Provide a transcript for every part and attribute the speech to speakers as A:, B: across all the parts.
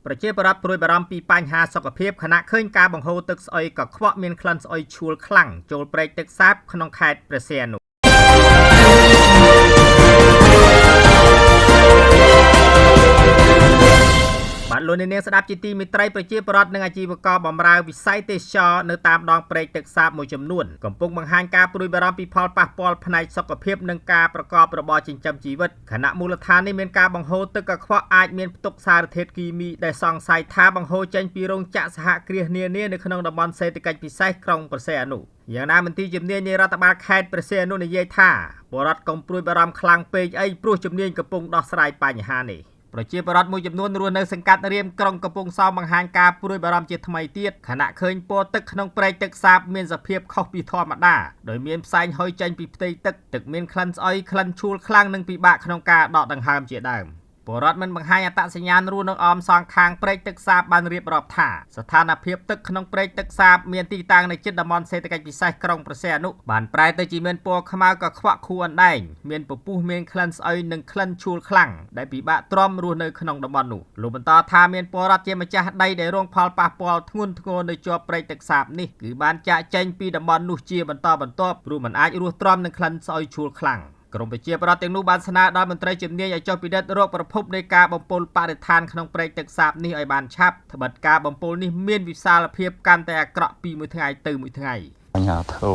A: ប្រជាប្រដ្ឋព្រួយបារម្ភពីបញ្ហាសុខភាពខណៈឃើញការបង្ហូរទឹកស្អុយកខ្វក់មានក្លិនស្អុយឆួលខ្លាំងចូលព្រែកទឹកសាបក្នុងខេត្តព្រះសីហនុបាទលោកនាងស្ដាប់ជាទីមេត្រីប្រជាប្រដ្ឋនិងអាជីវករបម្រើវិស័យទេសចរនៅតាមដងព្រែកទឹកសាបមួយចំនួនកំពុងបង្ហាញការព្រួយបារម្ភពីផលប៉ះពាល់ផ្នែកសុខភាពនិងការប្រកបរបរចិញ្ចឹមជីវិតខណៈមូលដ្ឋាននេះមានការបង្ហូរទឹកកខ្វក់អាចមានផ្ទុកសារធាតុគីមីដែលសង្ស័យថាបង្ហូរចេញពីរោងចក្រសហគ្រាសនានានៅក្នុងតំបន់សេដ្ឋកិច្ចពិសេសក្រុងព្រះសីហនុយ៉ាងណាមន្ទីរជំនាញនៃរដ្ឋបាលខេត្តព្រះសីហនុនិយាយថាបរដ្ឋកុំព្រួយបារម្ភខ្លាំងពេកអីព្រោះជំនាញកំពុងដោះស្រាយបញ្ហានេះប្រជាពលរដ្ឋមួយចំនួនរស់នៅសង្កាត់រៀមក្រុងកំពង់សោមបង្ហាញការព្រួយបារម្ភជាថ្មីទៀតខណៈឃើញពណ៌ទឹកក្នុងព្រែកទឹកសាបមានសភាពខុសពីធម្មតាដោយមានផ្សែងហុយចេញពីផ្ទៃទឹកមានក្លិនស្អុយក្លិនឆួលខ្លាំងនិងពិបាកក្នុងការដកដង្ហើមជាដើមពលរដ្ឋមិនបង្ហាញអត្តសញ្ញាណរស់នៅអមសងខាងព្រែកទឹកសាបបានរៀបរាប់ថាស្ថានភាពទឹកក្នុងព្រែកទឹកសាបមានទីតាំងនៅជិតតំបន់សេដ្ឋកិច្ចពិសេសក្រុងព្រះសីហនុបានប្រែទៅជាមានពណ៌ខ្មៅកខ្វក់ខួរអណ្ដែងមានពពុះមានក្លិនស្អុយនិងក្លិនឆួលខ្លាំងដែលពិបាកទ្រាំរស់នៅក្នុងតំបន់នោះលោកបន្តថាមានពលរដ្ឋជាម្ចាស់ដីដែលរងផលប៉ះពាល់ធ្ងន់ធ្ងរនៅជាប់ព្រែកទឹកសាបនេះគឺបានចាកចេញពីតំបន់នោះជាបន្តបន្ទាប់ព្រោះមិនអាចរស់ទ្រាំនឹងក្លិនស្អុយឆួលខ្លាំងក្រមប្រជាប្រដ្ឋទាំងនោះបានស្នើដល់មន្ត្រីជំនាញឲ្យចុះពិនិត្យរោគប្រភពនៃការបំពុលបរិស្ថានក្នុងព្រែកទឹកសាបនេះឲ្យបានឆាប់ត្បិតការបំពុលនេះមានវិសាលភាពកាន់តែអាក្រក់ពីមួយថ្ងៃទៅមួយថ្ងៃ
B: បញ្ហាធោ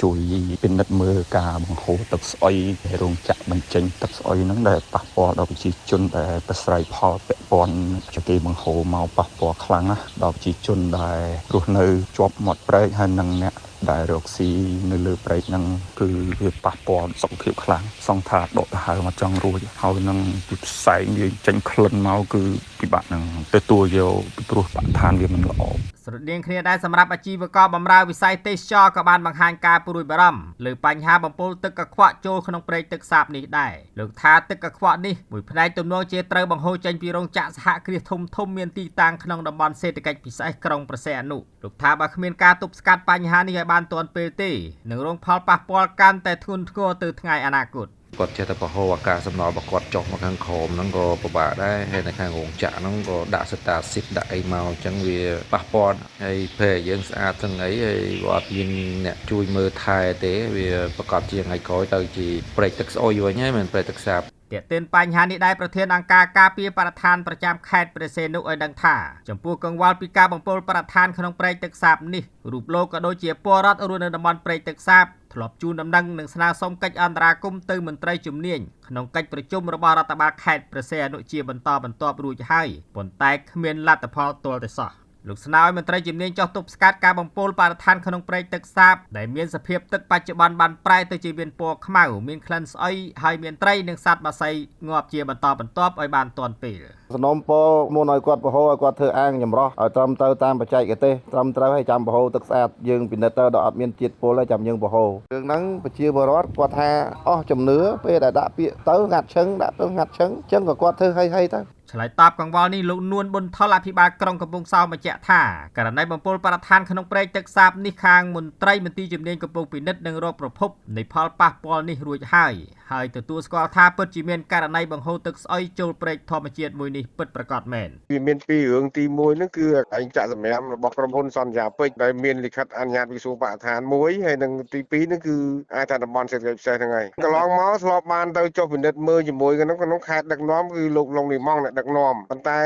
B: ជួយពិនិត្យមើលការបង្ហូរទឹកស្អុយរោងចក្របញ្ចេញទឹកស្អុយហ្នឹងដែលប៉ះពាល់ដល់ប្រជាជនដែលប្រស្រ័យផលពាក់ព័ន្ធគេបង្ហូរមកប៉ះពាល់ខ្លាំងណាស់ដល់ប្រជាជនដែលរស់នៅជាប់មាត់ព្រែកហើយនឹងអ្នកដែលរកស៊ីនៅលើព្រែកហ្នឹងគឺវាប៉ះពាល់សុខភាពខ្លាំងសង្ឃថាដកដង្ហើមមកចង់រួចហើយនឹងពីផ្សែងវាចេញក្លិនមកគឺពិបាកនឹងទទួលយកពីព្រោះបរិស្ថានវាមិនល្អ
A: ស្រដៀងគ្នាដែរសម្រាប់អាជីវករបម្រើវិស័យទេសចរក៏បានបង្ហាញការព្រួយបារម្ភលើបញ្ហាបំពុលទឹកកខ្វក់ចូលក្នុងព្រែកទឹកសាបនេះដែរលោកថាទឹកកខ្វក់នេះមួយផ្នែកទំនងជាត្រូវបង្ហូរចេញពីរោងចក្រសហគ្រាសធំៗមានទីតាំងក្នុងតំបន់សេដ្ឋកិច្ចពិសេសក្រុងព្រះសីហនុលោកថាបើគ្មានការទប់ស្កាត់បញ្ហានេះឲ្យបានទាន់ពេលទេនឹងរងផលប៉ះពាល់កាន់តែធ្ងន់ធ្ងរទៅថ្ងៃអនាគត
C: គាត់ចេះតែប្រហោអាកាសសំណល់របស់គាត់ចុះមកខាងក្រោមហ្នឹងក៏ពិបាកដែរហើយនៅខាងរោងចក្រហ្នឹងក៏ដាក់ស្តាស៊ីតដាក់អីមកអញ្ចឹងវាប៉ះពាល់ហើយពេលយើងស្អាតទាំងអីហើយគាត់មានអ្នកជួយមើលថែទេវាប្រកបជាថ្ងៃក្រោយទៅជាព្រែកទឹកស្អុយវិញហើយមិនព្រែកទឹកសាប
A: ទាក់ទិនបញ្ហានេះដែរប្រធានអង្គការការពារបរិស្ថានប្រចាំខេត្តព្រះសីហនុឲ្យដឹងថាចំពោះកង្វល់ពីការបំពុលបរិស្ថានក្នុងព្រែកទឹកសាបនេះរូបលោកក៏ដូចជាពលរដ្ឋរស់នៅតំបន់ព្រែកទឹកសាបធ្លាប់ជូនដំណឹងនិងស្នើសុំកិច្ចអន្តរាគមន៍ទៅមន្ត្រីជំនាញក្នុងកិច្ចប្រជុំរបស់រដ្ឋបាលខេត្តព្រះសីហនុជាបន្តបន្ទាប់រួចហើយប៉ុន្តែគ្មានលទ្ធផលទាល់តែសោះលោកស្នើឲ្យមន្ត្រីជំនាញចុះទប់ស្កាត់ការបំពុលបរិស្ថានក្នុងព្រែកទឹកសាបដែលមានសភាពទឹកបច្ចុប្បន្នបានប្រែទៅជាមានពណ៌ខ្មៅមានក្លិនស្អុយហើយមានត្រីនិងសត្វបក្សីងាប់ជាបន្តបន្ទាប់ឲ្យបានទាន់ពេល
D: សំណុំពរមុនឲ្យគាត់ប្រហូរឲ្យគាត់ធ្វើអាងចម្រោះឲ្យត្រឹមត្រូវតាមបច្ចេកទេសត្រឹមត្រូវឲ្យចាំប្រហូរទឹកស្អាតយើងពិនិត្យទៅដល់អត់មានជាតិពុលហើយចាំយើងប្រហូររឿងហ្នឹងប្រជាពលរដ្ឋគាត់ថាអស់ជំនឿពេលដែលដាក់ពាក្យទៅងាត់ឈឹងដាក់ទៅងាត់ឈឹងអញ្ចឹងក៏គាត់ធ្វើហីទៅ
A: ឆ្លើយតបកង្វល់នេះលោកនួនប៊ុនថុលអភិបាលក្រុងកំពង់សោមបញ្ជាក់ថាករណីបំពុលបរិស្ថានក្នុងព្រែកទឹកសាបនេះខាងមន្ត្រីមន្ទីរជំនាញកំពុងពិនិត្យនិងរកប្រភពនៃផលប៉ះពាល់នេះរួចហើយទទួលស្គាល់ថាពិតជាមានករណីបង្ហូរទឹកស្អុយចូលព្រែកធម្មជាតិមួយនេះពិតប្រាកដមែន
E: វាមានពីររឿងទី1ហ្នឹងគឺឯងចាក់សម្រាមរបស់ក្រុមហ៊ុនសន្យាពេជ្រដែលមានលិខិតអនុញ្ញាតពីក្រសួងបរិស្ថានមួយហើយនឹងទី2ហ្នឹងគឺអាចថាតំបន់សេដ្ឋកិច្ចពិសេសហ្នឹងហើយកន្លងមកធ្លាប់បានទៅចុះពិនិត្យមើលជាមួយក្នុងខេត្តដឹកនាំគឺលោកលងនីម៉ងអ្នកដឹកនាំប៉ុន្តែ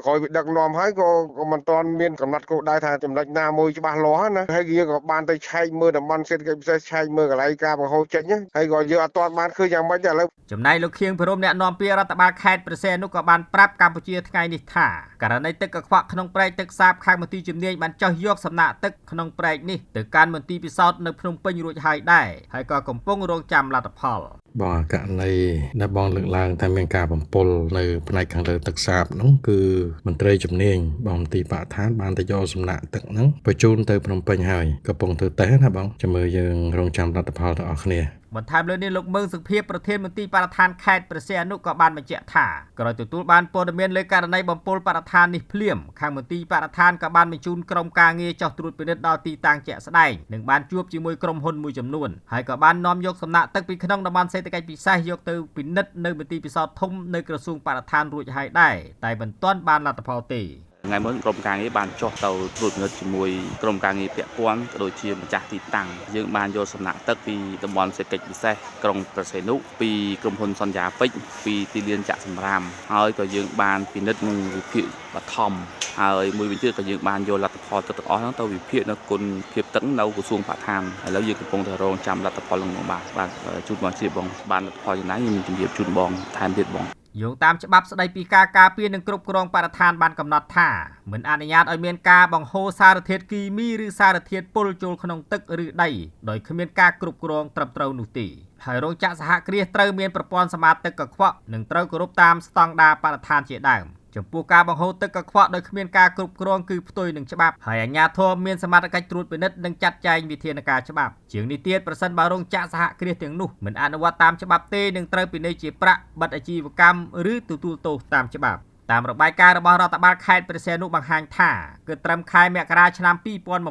E: ក្រោយពីដឹកនាំហើយក៏មិនទាន់មានកំណត់គោលដៅថាចំណុចណាមួយច្បាស់លាស់ណាហើយយើងក៏បានទៅឆែកមើលតំបន់សេដ្ឋកិច្ចពិសេសឆែកមើលកន្លែងការបង្ហូរចេញហើយក៏យើងអត់ទាន់បានឃើញយ៉ាងម៉េចដែរឥឡូវ
A: ចំណែកលោកខៀងភិរមអ្នកនាំពាក្យរដ្ឋបាលខេត្តព្រះសីហនុក៏បានប្រាប់កម្ពុជាថ្ងៃនេះថាករណីទឹកកខ្វក់ក្នុងព្រែកទឹកសាបខាងមន្ទីរជំនាញបានចោះយកសំណាក់ទឹកក្នុងព្រែកនេះទៅកាន់មន្ទីរពិសោធន៍នៅភ្នំពេញរួចហើយដែរហើយក៏កំពុងរងចាំលទ្ធផល
F: បងករណីដែលបងលើកឡើងថាមានការបំពុលនៅផ្នែកខាងលើទឹកសាបហ្នឹងគឺមន្ត្រីជំនាញបងមន្ទីរបរិស្ថានបានទៅយកសំណាក់ទឹកហ្នឹងបញ្ជូនទៅភ្នំពេញហើយកំពុងធ្វើតេស្តណាបងចាំមើលយើងរងចាំលទ្ធផលទាំងអស់គ្នា
A: បន្ថែមលើនេះលោកមើងសុភាពប្រធានមន្ត្រីបរិស្ថានខេត្តព្រះសីហនុក៏បានបញ្ជាក់ថាក្រោយទទួលបានព័ត៌មានលើករណីបំពុលបរិស្ថាននេះភ្លាមខាងមន្ត្រីបរិស្ថានក៏បានបញ្ជូនក្រុមការងារចុះត្រួតពិនិត្យដល់ទីតាំងជាក់ស្ដែងនិងបានជួបជាមួយក្រុមហ៊ុនមួយចំនួនហើយក៏បាននាំយកសំណាក់ទឹកពីក្នុងតំបន់សេដ្ឋកិច្ចពិសេសយកទៅពិនិត្យនៅមន្ទីរពិសោធន៍ធំនៅក្រសួងបរិស្ថានរួចហើយដែរតែមិនទាន់បានលទ្ធផលទេ
B: ថ្ងៃមុនក្រុមការងារបានចុះទៅត្រួតពិនិត្យជាមួយក្រុមការងារពាក់ព័ន្ធក៏ដូចជាម្ចាស់ទីតាំងយើងបានយកសំណាក់ទឹកពីតំបន់សេដ្ឋកិច្ចពិសេសក្រុងព្រះសីហនុពីក្រុមហ៊ុនសន្យាពេជ្រពីទីលានចាក់សម្រាមហើយក៏យើងបានពិនិត្យនឹងវិភាគបឋមហើយមួយវិញទៀតក៏យើងបានយកលទ្ធផលទឹកទាំងអស់ហ្នឹងទៅវិភាគនៅគុណភាពទឹកនៅក្រសួងបរិស្ថានឥឡូវយើងកំពុងតែរងចាំលទ្ធផលនឹងបាទជូនបងជាបងបានលទ្ធផលយ៉ាងណាខ្ញុំជំរាបជូនបងថែមទៀតបង
A: យោងតាមច្បាប់ស្តីពីការការពារនិងគ្រប់គ្រងបរិស្ថានបានកំណត់ថាមិនអនុញ្ញាតឲ្យមានការបង្ហូរសារធាតុគីមីឬសារធាតុពុលចូលក្នុងទឹកឬដីដោយគ្មានការគ្រប់គ្រងត្រឹមត្រូវនោះទេហើយរោងចក្រសហគ្រាសត្រូវមានប្រព័ន្ធសម្អាតទឹកកខ្វក់និងត្រូវគោរពតាមស្តង់ដារបរិស្ថានជាដើមចំពោះការបង្ហូរទឹកកខ្វក់ដោយគ្មានការគ្រប់គ្រងគឺផ្ទុយនឹងច្បាប់ហើយអាជ្ញាធរមានសមត្ថកិច្ចត្រួតពិនិត្យនិងចាត់ចែងវិធានការច្បាប់ជាងនេះទៀតប្រសិនបើរោងចក្រសហគ្រាសទាំងនោះមិនអនុវត្តតាមច្បាប់ទេនឹងត្រូវពិន័យជាប្រាក់បិទអាជីវកម្មឬទទួលទោសតាមច្បាប់តាមរបាយការណ៍របស់រដ្ឋបាលខេត្តព្រះសីហនុបង្ហាញថាគឺត្រឹមខែមករាឆ្នាំ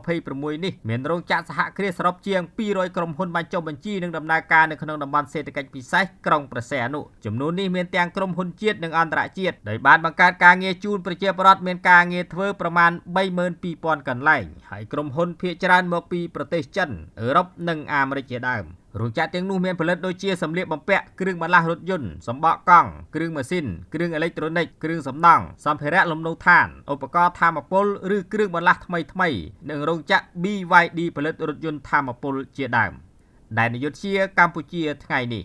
A: 2026នេះមានរោងចក្រសហគ្រាសសរុបជាង200ក្រុមហ៊ុនបានចុះបញ្ជីនិងដំណើរការនៅក្នុងតំបន់សេដ្ឋកិច្ចពិសេសក្រុងព្រះសីហនុចំនួននេះមានទាំងក្រុមហ៊ុនជាតិនិងអន្តរជាតិដែលបានបង្កើតការងារជូនប្រជាពលរដ្ឋមានការងារធ្វើប្រមាណ 32,000 កន្លែងហើយក្រុមហ៊ុនភាគច្រើនមកពីប្រទេសចិនអឺរ៉ុបនិងអាមេរិកជាដើម រោងចក្រទាំងនោះមានផលិតដូចជាសម្លៀកបំពាក់គ្រឿងបន្លាស់រថយន្តសម្បកកង់គ្រឿងម៉ាស៊ីនគ្រឿងអេឡិចត្រូនិកគ្រឿងសំណង់សម្ភារៈលំនៅឋានឧបករណ៍ថាមពលឬគ្រឿងបន្លាស់ថ្មីៗនិងរោងចក្រ BYD ផលិតរថយន្តថាមពលជាដើមដែលនាយកកម្ពុជាថ្ងៃនេះ